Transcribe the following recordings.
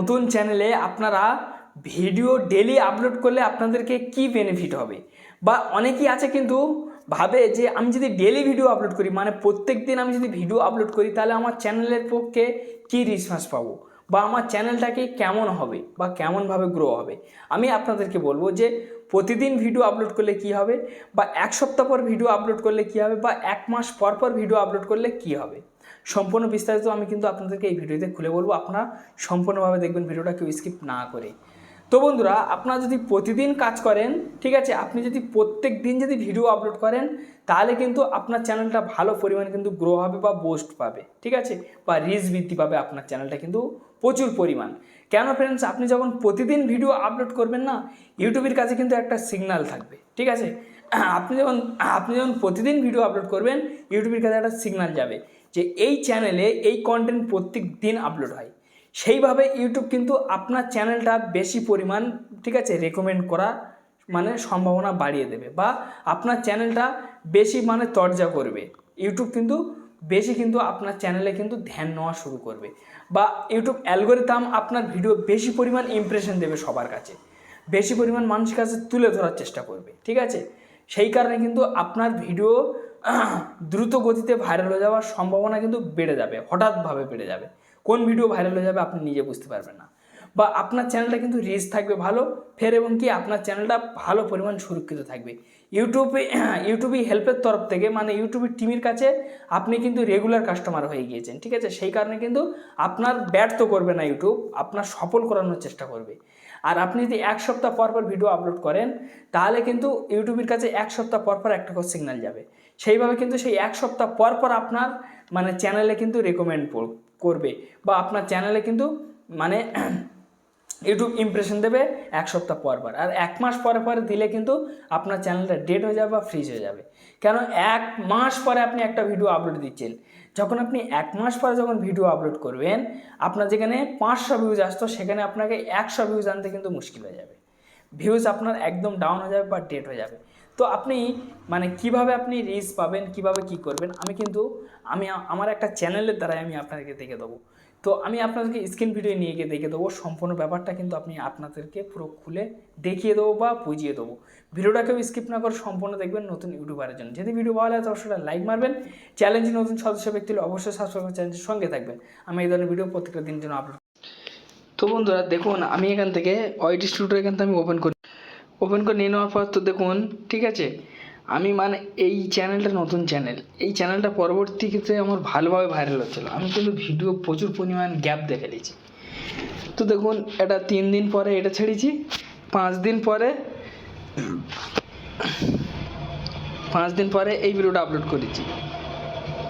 নতুন চ্যানেলে আপনারা ভিডিও ডেলি আপলোড করলে আপনাদেরকে কি বেনিফিট হবে, বা অনেকেই আছে কিন্তু ভাবে যে আমি যদি ডেলি ভিডিও আপলোড করি, মানে প্রত্যেক দিন আমি যদি ভিডিও আপলোড করি, তাহলে আমার চ্যানেলের পক্ষে কী রেসপন্স পাবো, বা আমার চ্যানেলটাকে কেমন হবে বা কেমনভাবে গ্রো হবে। আমি আপনাদেরকে বলবো যে প্রতিদিন ভিডিও আপলোড করলে কি হবে, বা এক সপ্তাহ পর ভিডিও আপলোড করলে কি হবে, বা এক মাস পর পর ভিডিও আপলোড করলে কি হবে। সম্পূর্ণ বিস্তারিত আমি কিন্তু আপনাদেরকে এই ভিডিওতে খুলে বলবো, আপনারা সম্পূর্ণভাবে দেখবেন, ভিডিওটা কেউ স্কিপ না করে। তো বন্ধুরা, আপনারা যদি প্রতিদিন কাজ করেন, ঠিক আছে, আপনি যদি প্রত্যেক দিন যদি ভিডিও আপলোড করেন, তাহলে কিন্তু আপনার চ্যানেলটা ভালো পরিমাণে কিন্তু গ্রো হবে বা বুস্ট পাবে, ঠিক আছে, বা রিচ বৃদ্ধি পাবে আপনার চ্যানেলটা কিন্তু প্রচুর পরিমাণ। কেন ফ্রেন্ডস, আপনি যখন প্রতিদিন ভিডিও আপলোড করবেন না, ইউটিউবের কাছে কিন্তু একটা সিগন্যাল থাকবে, ঠিক আছে। আপনি যখন প্রতিদিন ভিডিও আপলোড করবেন, ইউটিউবের কাছে একটা সিগন্যাল যাবে যে এই চ্যানেলে এই কন্টেন্ট প্রত্যেক দিন আপলোড হয়। সেইভাবে ইউটিউব কিন্তু আপনার চ্যানেলটা বেশি পরিমাণ, ঠিক আছে, রেকমেন্ড করা মানে সম্ভাবনা বাড়িয়ে দেবে, বা আপনার চ্যানেলটা বেশি মানে চর্চা করবে। ইউটিউব কিন্তু বেশি কিন্তু আপনার চ্যানেলে কিন্তু ধ্যান নেওয়া শুরু করবে, বা ইউটিউব অ্যালগোরিদম আপনার ভিডিও বেশি পরিমাণ ইমপ্রেশন দেবে সবার কাছে, বেশি পরিমাণ মানুষের কাছে তুলে ধরার চেষ্টা করবে, ঠিক আছে। সেই কারণে কিন্তু আপনার ভিডিও দ্রুত গতিতে ভাইরাল হয়ে যাওয়ার সম্ভাবনা কিন্তু বেড়ে যাবে, হঠাৎভাবে বেড়ে যাবে। কোন ভিডিও ভাইরাল হয়ে যাবে আপনি নিজে বুঝতে পারবেন না, বা আপনার চ্যানেলটা কিন্তু রিচ থাকবে ভালো ফের, এবং কি আপনার চ্যানেলটা ভালো পরিমাণ সুরক্ষিত থাকবে। ইউটিউবে হেল্পের তরফ থেকে, মানে ইউটিউবের টিমের কাছে আপনি কিন্তু রেগুলার কাস্টমার হয়ে গিয়েছেন, ঠিক আছে। সেই কারণে কিন্তু আপনার ব্যর্থ করবে না ইউটিউব, আপনার সফল করানোর চেষ্টা করবে। আর আপনি যদি এক সপ্তাহ পর পর ভিডিও আপলোড করেন, তাহলে কিন্তু ইউটিউবের কাছে এক সপ্তাহ পর পর একটা করে সিগন্যাল যাবে। সেইভাবে কিন্তু সেই এক সপ্তাহ পর পর আপনার মানে চ্যানেলে কিন্তু রেকমেন্ড করবে, বা আপনার চ্যানেলে কিন্তু মানে ইউটিউব ইমপ্রেশন দেবে এক সপ্তাহ পর পর। আর এক মাস পরে পরে দিলে কিন্তু আপনার চ্যানেলটা ডেড হয়ে যাবে বা ফ্রিজ হয়ে যাবে। কেন, এক মাস পরে আপনি একটা ভিডিও আপলোড দিচ্ছেন, যখন আপনি এক মাস পরে যখন ভিডিও আপলোড করবেন, আপনার যেখানে 500 ভিউজ আসতো, সেখানে আপনাকে 100 ভিউজ আনতে কিন্তু মুশকিল হয়ে যাবে। ভিউজ আপনার একদম ডাউন হয়ে যাবে বা ডেড হয়ে যাবে। তো আপনি মানে কিভাবে আপনি রিচ পাবেন, কিভাবে কি করবেন, আমি আমার একটা চ্যানেলের দ্বারাই আমি আপনাদেরকে দেখে দেবো। তো আমি আপনাদেরকে স্ক্রিন ভিডিও নিয়ে গিয়ে দেখে দেবো, সম্পূর্ণ ব্যাপারটা কিন্তু আপনাদেরকে পুরো খুলে দেখিয়ে দেবো বা বুঝিয়ে দেবো। ভিডিওটাকেও স্কিপ না করে সম্পূর্ণ দেখবেন, নতুন ইউটিউবারের জন্য। যদি ভিডিও ভালো লাগে অবশ্যই লাইক মারবেন। চ্যালেঞ্জে নতুন সদস্য ব্যক্তি হলে অবশ্যই সাবস্ক্রাইব করে চ্যালেঞ্জের সঙ্গে থাকবেন। আমি এই ধরনের ভিডিও প্রত্যেকটা দিনের জন্য আপলোড। তো বন্ধুরা দেখুন, আমি এখান থেকে ওয়াইটি স্টুডিও এখান থেকে আমি ওপেন করে নিয়ে নেওয়ার পর তো দেখুন, ঠিক আছে, আমি মানে এই চ্যানেলটা নতুন চ্যানেল, এই চ্যানেলটা পরবর্তীতে আমার ভালোভাবে ভাইরাল হচ্ছিলো। আমি কিন্তু ভিডিও প্রচুর পরিমাণ গ্যাপ দেখে নিয়েছি। তো দেখুন, এটা 3 দিন পরে এটা ছেড়েছি, 5 দিন পরে এই ভিডিওটা আপলোড করেছি,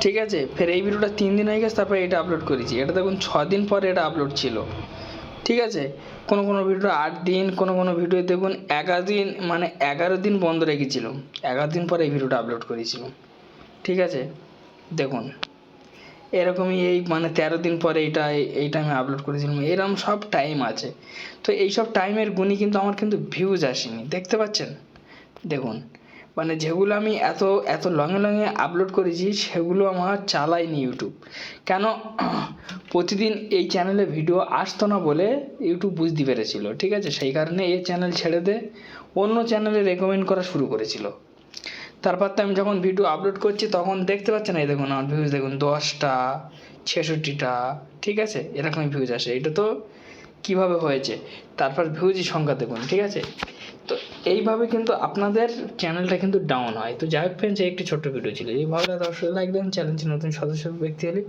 ঠিক আছে। ফের এই ভিডিওটা 3 দিন হয়ে গেছে, তারপরে এটা আপলোড করেছি। এটা দেখুন 6 দিন পরে এটা আপলোড ছিল, ঠিক আছে। কোনো ভিডিও 8 দিন, কোনো ভিডিও দেখুন 11 দিন, মানে 11 দিন বন্ধ রেখেছিল, 11 দিন পরে এই ভিডিওটা আপলোড করেছিল, ঠিক আছে। দেখুন এরকমই এই মানে 13 দিন পরে এই টাইমে আপলোড করেছিলাম, এরকম সব টাইম আছে। তো এই সব টাইমের গুণই কিন্তু আমার কিন্তু ভিউজ আসেনি, দেখতে পাচ্ছেন। দেখুন মানে যেগুলো আমি এত লঙে আপলোড করেছি, সেগুলো আমার চালায়নি ইউটিউব। কেন, প্রতিদিন এই চ্যানেলে ভিডিও আসতো না বলে ইউটিউব বুঝতে পেরেছিল, ঠিক আছে। সেই কারণে এই চ্যানেল ছেড়ে দিয়ে অন্য চ্যানেলে রেকমেন্ড করা শুরু করেছিল। তারপর তো আমি যখন ভিডিও আপলোড করছি, তখন দেখতে পাচ্ছেন এই দেখুন আমার ভিউজ দেখুন 10টা 66টা, ঠিক আছে, এরকমই ভিউজ আসে। এটা তো কিভাবে হয়েছে, তারপর ভিউজই সংখ্যা দেখুন, ঠিক আছে। তো এইভাবে কিন্তু আপনাদের চ্যানেলটা কিন্তু ডাউন হয়। তো যাই হোক ফ্রেন্ডস, একটি ছোট্ট ভিডিও ছিল, এই ভালো লাগে অবশ্যই লাইক দেন। চ্যানেলটি নতুন সদস্য ব্যক্তি হলে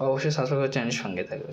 অবশ্যই সাবস্ক্রাইব করে চ্যানেলের সঙ্গে থাকবে।